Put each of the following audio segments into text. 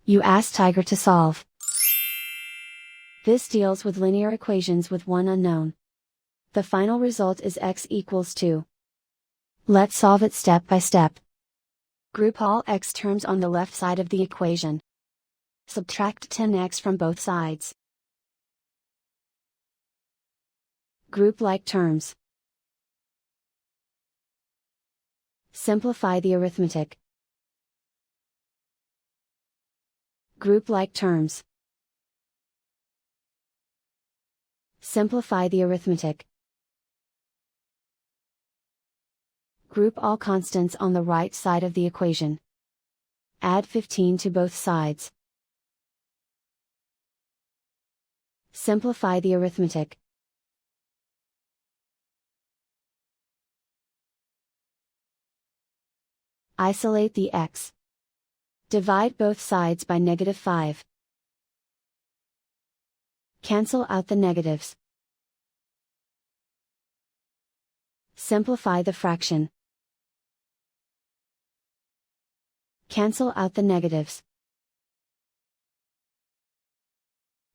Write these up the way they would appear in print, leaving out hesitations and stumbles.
You ask Tiger to solve. This deals with linear equations with one unknown. The final result is x equals 2. Let's solve it step by step. Group all x terms on the left side of the equation. Subtract 10x from both sides. Group like terms. Simplify the arithmetic. Group like terms. Simplify the arithmetic. Group all constants on the right side of the equation. Add 15 to both sides. Simplify the arithmetic. Isolate the x. Divide both sides by -5. Cancel out the negatives. Simplify the fraction. Cancel out the negatives.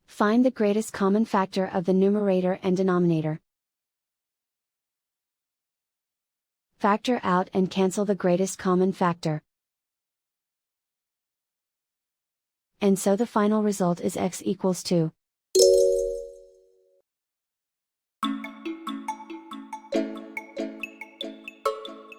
Find the greatest common factor of the numerator and denominator. Factor out and cancel the greatest common factor. And so the final result is x equals 2.